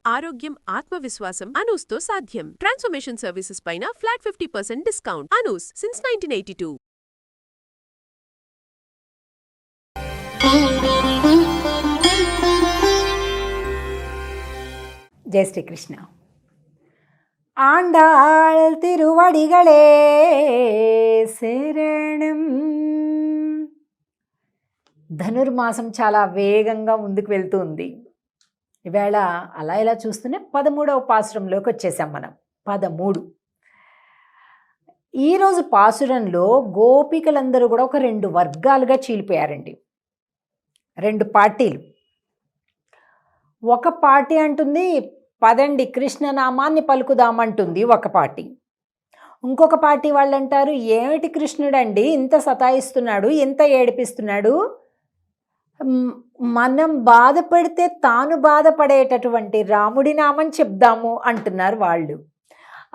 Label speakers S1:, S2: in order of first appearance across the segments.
S1: ఆరోగ్యం, ఆత్మవిశ్వాసం అనూస్తో సాధ్యం. ట్రాన్స్ఫర్మేషన్ సర్వీసెస్ పైన ఫ్లాట్ 50% డిస్కౌంట్. అనూస్ సిన్స్ 1982.
S2: జై శ్రీకృష్ణ. ఆండాళ్ తిరువడిగళే శరణం. ధనుర్మాసం చాలా వేగంగా ముందుకు వెళ్తుంది. ఈవేళ అలా ఇలా చూస్తూనే 13వ పాసురంలోకి వచ్చేసాం మనం. 13. ఈరోజు పాసురంలో గోపికలందరూ కూడా ఒక 2 వర్గాలుగా చీలిపోయారండి. 2 పార్టీలు. ఒక పార్టీ అంటుంది పదండి కృష్ణనామాన్ని పలుకుదామంటుంది ఒక పార్టీ. ఇంకొక పార్టీ వాళ్ళు అంటారు ఏమిటి కృష్ణుడండి ఇంత సతాయిస్తున్నాడు, ఇంత ఏడిపిస్తున్నాడు, మనం బాధపడితే తాను బాధపడేటటువంటి రాముడి నామం చెప్దాము అంటున్నారు వాళ్ళు.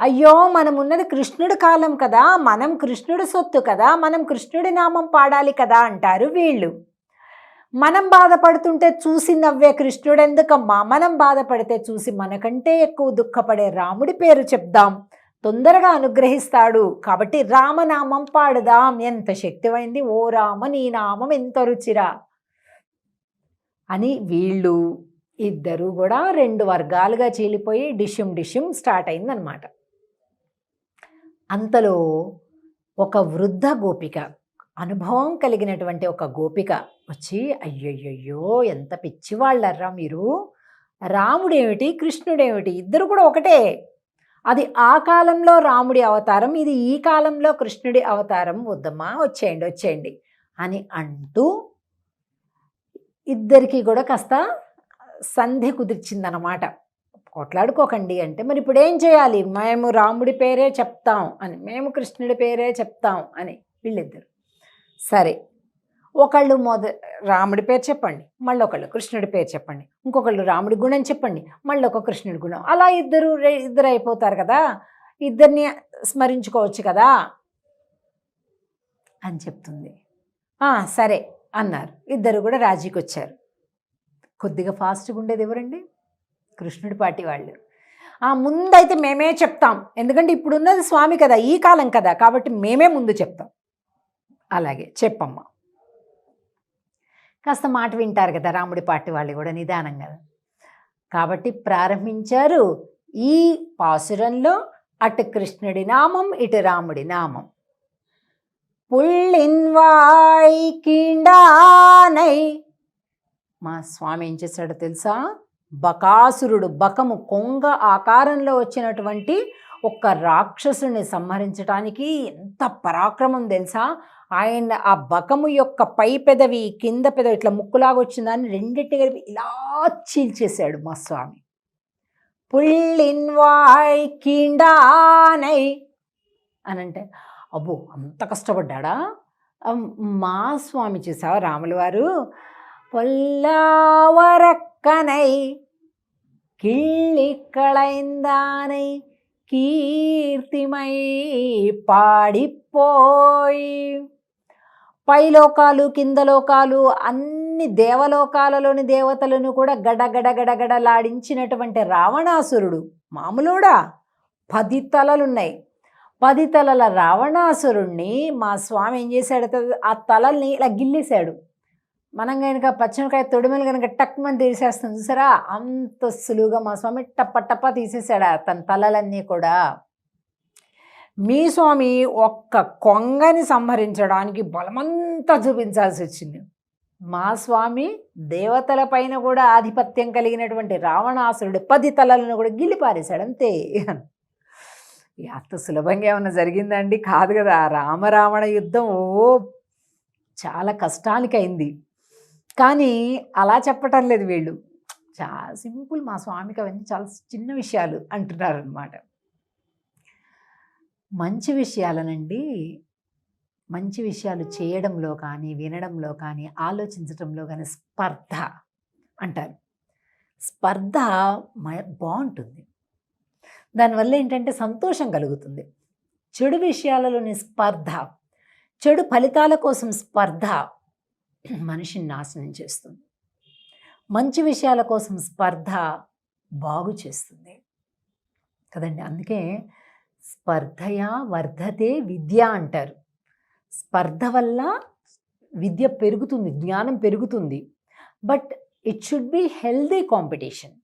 S2: అయ్యో మనం ఉన్నది కృష్ణుడి కాలం కదా, మనం కృష్ణుడి సొత్తు కదా, మనం కృష్ణుడి నామం పాడాలి కదా అంటారు వీళ్ళు. మనం బాధపడుతుంటే చూసి నవ్వే కృష్ణుడు ఎందుకమ్మా, మనం బాధపడితే చూసి మనకంటే ఎక్కువ దుఃఖపడే రాముడి పేరు చెప్దాం, తొందరగా అనుగ్రహిస్తాడు, కాబట్టి రామనామం పాడుదాం, ఎంత శక్తివైంది, ఓ రామ నీ నామం ఎంత రుచిరా అని వీళ్ళు ఇద్దరు కూడా 2 వర్గాలుగా చీలిపోయి డిషిం స్టార్ట్ అయిందనమాట. అంతలో ఒక వృద్ధ గోపిక, అనుభవం కలిగినటువంటి ఒక గోపిక వచ్చి అయ్యయ్యో ఎంత పిచ్చివాళ్ళర్రా మీరు, రాముడేమిటి కృష్ణుడేమిటి ఇద్దరు కూడా ఒకటే, అది ఆ కాలంలో రాముడి అవతారం, ఇది ఈ కాలంలో కృష్ణుడి అవతారం, వద్దమ్మా వచ్చేయండి అని అంటూ ఇద్దరికి కూడా కాస్త సంధి కుదిర్చిందనమాట. కొట్లాడుకోకండి అంటే మరి ఇప్పుడు ఏం చేయాలి, మేము రాముడి పేరే చెప్తాం అని, మేము కృష్ణుడి పేరే చెప్తాం అని వీళ్ళిద్దరు. సరే ఒకళ్ళు రాముడి పేరు చెప్పండి, మళ్ళీ ఒకళ్ళు కృష్ణుడి పేరు చెప్పండి, ఇంకొకళ్ళు రాముడి గుణం చెప్పండి, మళ్ళీ ఒక కృష్ణుడి గుణం, అలా ఇద్దరు అయిపోతారు కదా, ఇద్దరిని స్మరించుకోవచ్చు కదా అని చెప్తుంది. సరే అన్నారు. ఇద్దరు కూడా రాజీకి వచ్చారు. కొద్దిగా ఫాస్ట్గా ఉండేది ఎవరండి, కృష్ణుడి పార్టీ వాళ్ళు. ముందైతే మేమే చెప్తాం, ఎందుకంటే ఇప్పుడున్నది స్వామి కదా, ఈ కాలం కదా, కాబట్టి మేమే ముందు చెప్తాం. అలాగే చెప్పమ్మా. కాస్త మాట వింటారు కదా రాముడి పార్టీ వాళ్ళు కూడా నిదానంగా. కాబట్టి ప్రారంభించారు ఈ పాసురంలో అటు కృష్ణుడి నామం ఇటు రాముడి నామం. పుళ్ళిన్వాయ్ కిండానై. మా స్వామి ఏం చేశాడో తెలుసా, బకాసురుడు, బకము కొంగ ఆకారంలో వచ్చినటువంటి ఒక్క రాక్షసుని సంహరించడానికి ఎంత పరాక్రమం తెలుసా. ఆయన ఆ బకము యొక్క పై పెదవి కింద పెదవి ఇట్లా ముక్కులాగా వచ్చిందని రెండింటిని కలిపి ఇలా చీల్చేశాడు మా స్వామి. పుళ్ళిన్వాయ్ కిండానై అని అంటే అబ్బో అంత కష్టపడ్డా. మా స్వామి చూసావా రాముల వారు, పొల్లావరక్కనై కిళ్ళిక్కళైందానై కీర్తిమై పాడిపోయి. పైలోకాలు కింద లోకాలు అన్ని దేవలోకాలలోని దేవతలను కూడా గడగడగడగడలాడించినటువంటి రావణాసురుడు మామూలుడా 10 తలలున్నాయి. 10 తలల రావణాసురుణ్ణి మా స్వామి ఏం చేశాడు, ఆ తలల్ని ఇలా గిల్లేశాడు. మనం కనుక పచ్చనికాయ తొడిమలు కనుక టక్మని తీసేస్తాం చూసారా, అంత సులువుగా మా స్వామి టప్ప తీసేశాడు తన తలలన్నీ కూడా. మీ స్వామి ఒక్క కొంగని సంహరించడానికి బలమంతా చూపించాల్సి వచ్చింది. మా స్వామి దేవతల పైన కూడా ఆధిపత్యం కలిగినటువంటి రావణాసురుడు 10 తలలను కూడా గిల్లిపారేశాడు అంతే. అంత సులభంగా ఏమన్నా జరిగిందండి, కాదు కదా. రామరావణ యుద్ధం చాలా కష్టానికి అయింది. కానీ అలా చెప్పటం లేదు వీళ్ళు, చాలా సింపుల్. మా స్వామికి అవన్నీ చాలా చిన్న విషయాలు అంటున్నారు అనమాట. మంచి విషయాలనండి, మంచి విషయాలు చేయడంలో కానీ వినడంలో కానీ ఆలోచించడంలో కానీ స్పర్ధ అంటారు. స్పర్ధ బాగుంటుంది, దానివల్ల ఏంటంటే సంతోషం కలుగుతుంది. చెడు విషయాలలోని స్పర్ధ, చెడు ఫలితాల కోసం స్పర్ధ మనిషిని నాశనం చేస్తుంది. మంచి విషయాల కోసం స్పర్ధ బాగు చేస్తుంది కదండి. అందుకే స్పర్ధయా వర్ధతే విద్య అంటారు. స్పర్ధ వల్ల విద్య పెరుగుతుంది, జ్ఞానం పెరుగుతుంది. But it should be healthy competition.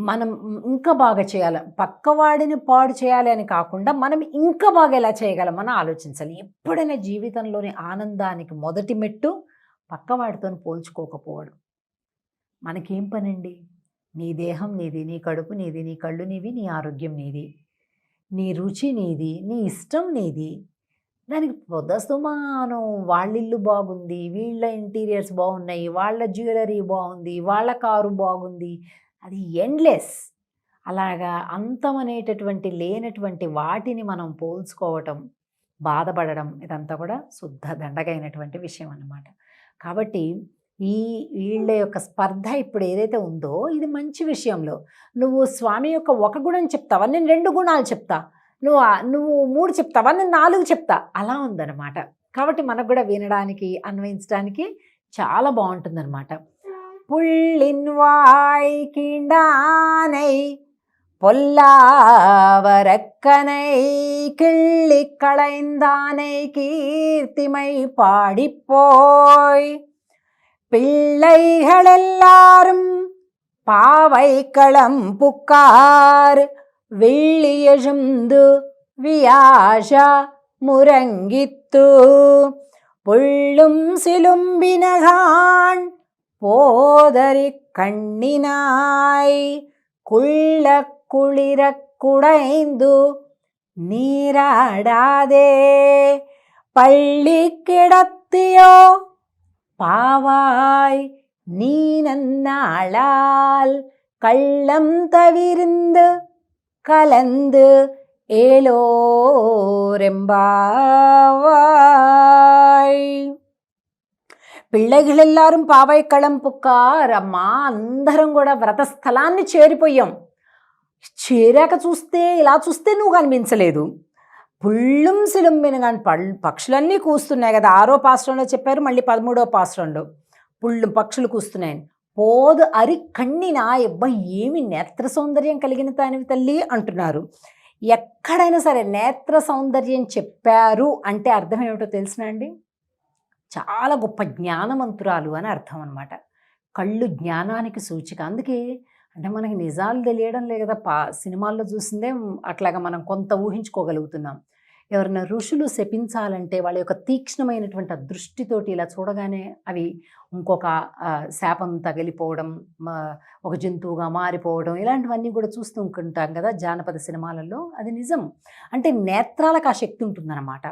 S2: మనం ఇంకా బాగా చేయాలి, పక్కవాడిని పాడు చేయాలి అని కాకుండా మనం ఇంకా బాగా ఎలా చేయగలం అని ఆలోచించాలి. ఎప్పుడైనా జీవితంలోని ఆనందానికి మొదటి మెట్టు పక్కవాడితో పోల్చుకోకపోవడం. మనకేం పనండి? నీ దేహం నీది, నీ కడుపు నీది, నీ కళ్ళు నీవి, నీ ఆరోగ్యం నీది, నీ రుచి నీది, నీ ఇష్టం నీది. దానికి పొదస్తుమానం వాళ్ళ ఇల్లు బాగుంది, వీళ్ళ ఇంటీరియర్స్ బాగున్నాయి, వాళ్ళ జ్యువెలరీ బాగుంది, వాళ్ళ కారు బాగుంది, అది ఎండ్లెస్. అలాగా అంతం అనేటటువంటి లేనటువంటి వాటిని మనం పోల్చుకోవటం, బాధపడడం, ఇదంతా కూడా శుద్ధ దండగైనటువంటి విషయం అన్నమాట. కాబట్టి వీళ్ళ యొక్క స్పర్ధ ఇప్పుడు ఏదైతే ఉందో ఇది మంచి విషయంలో. నువ్వు స్వామి యొక్క ఒక గుణం చెప్తావా, నేను 2 గుణాలు చెప్తా, నువ్వు 3 చెప్తావా, నేను 4 చెప్తా, అలా ఉందన్నమాట. కాబట్టి మనకు కూడా వినడానికి, అన్వయించడానికి చాలా బాగుంటుందన్నమాట. పుళ్ళిన్ వాయ్ కిండానై பொல்லாவரக்கனை கிள்ளி களைந்தானை கீர்த்திமை பாடிப்போய் பிள்ளைகளெல்லாரும் பாவை களம் புக்கார் வெள்ளியழுந்து வியாஷ முரங்கித்து புள்ளும் சிலும்பினகான் போதரி கண்ணினாய் குள்ள குளிர குடைந்து நீராடாதே பள்ளி கிடத்தியோ பாவாய் நீ நன்னாளால் கள்ளம் தவிர்ந்து கலந்து ஏலோரெம்பாவாய். పిల్లగిళ్ళెల్లారం పావై కళం పుక్కార్. అమ్మా, అందరం కూడా వ్రతస్థలాన్ని చేరిపోయాం. చేరాక చూస్తే, ఇలా చూస్తే నువ్వు కనిపించలేదు. పుళ్ళుం సిలుంబిన కానీ పక్షులన్నీ కూస్తున్నాయి కదా. 6వ పాశ్రంలో చెప్పారు, మళ్ళీ 13వ పాశ్రంలో పుళ్ళు పక్షులు కూస్తున్నాయని. పోదు అరి కಣ್ಣಿన అబ్బా ఏమి నేత్ర సౌందర్యం కలిగిన దానివి తల్లి అంటున్నారు. ఎక్కడైనా సరే నేత్ర సౌందర్యం చెప్పారు అంటే అర్థం ఏమిటో తెలిసినా అండి? చాలా గొప్ప జ్ఞానవంతురాలు అని అర్థం అనమాట. కళ్ళు జ్ఞానానికి సూచిక. అందుకే అంటే మనకి నిజాలు తెలియడం లేదు కదా, సినిమాల్లో చూసిందే అట్లాగా మనం కొంత ఊహించుకోగలుగుతున్నాం. ఎవరైనా ఋషులు శపించాలంటే వాళ్ళ యొక్క తీక్ష్ణమైనటువంటి దృష్టితోటి ఇలా చూడగానే అవి ఇంకొక శాపం తగిలిపోవడం, ఒక జంతువుగా మారిపోవడం, ఇలాంటివన్నీ కూడా చూస్తూ ఉంటాం కదా జానపద సినిమాలలో. అది నిజం. అంటే నేత్రాలకు ఆ శక్తి ఉంటుందన్నమాట.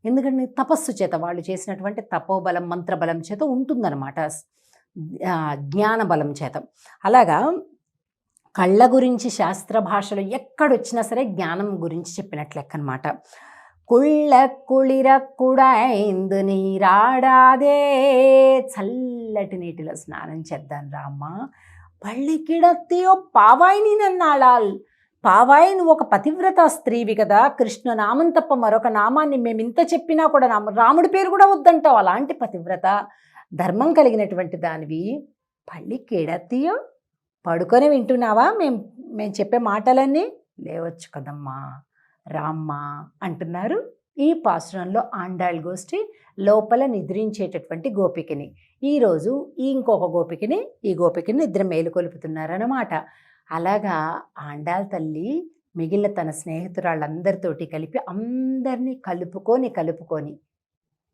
S2: ఎందుకంటే తపస్సు చేత, వాళ్ళు చేసినటువంటి తపోబలం, మంత్రబలం చేత ఉంటుందన్నమాట, జ్ఞాన బలం చేత. అలాగా కళ్ళ గురించి శాస్త్ర భాషలో ఎక్కడొచ్చినా సరే జ్ఞానం గురించి చెప్పినట్లు లెక్క అనమాట. కుళ్ళ కుళిర కుడైందు నీరాడాదే, చల్లటి నీటిలో స్నానం చేద్దాం రామ్మ. పళ్ళికిడత్తియో పావాయిని నన్నాళాల్. పావాయి, నువ్వు ఒక పతివ్రత స్త్రీవి కదా, కృష్ణ నామం తప్ప మరొక నామాన్ని మేము ఇంత చెప్పినా కూడా రాముడి పేరు కూడా వద్దంటావు. అలాంటి పతివ్రత, ధర్మం కలిగినటువంటి దానివి. పళ్ళికిడత్తియో, పడుకొని వింటున్నావా మేము చెప్పే మాటలన్నీ? లేవచ్చు కదమ్మా రామ్మ అంటున్నారు. ఈ పాశ్రంలో ఆండాళ్ గోష్ఠి లోపల నిద్రించేటటువంటి గోపికని, ఈరోజు ఇంకొక గోపికని, ఈ గోపికని నిద్ర మేలుకొలుపుతున్నారన్నమాట. అలాగా ఆండాళ్ తల్లి మిగిలిన తన స్నేహితురాళ్ళందరితోటి కలిపి అందరినీ కలుపుకొని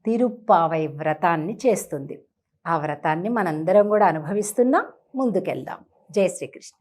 S2: తిరుప్పావై వ్రతాన్ని చేస్తుంది. ఆ వ్రతాన్ని మనందరం కూడా అనుభవిస్తున్నాం. ముందుకెళ్దాం. జై శ్రీకృష్ణ.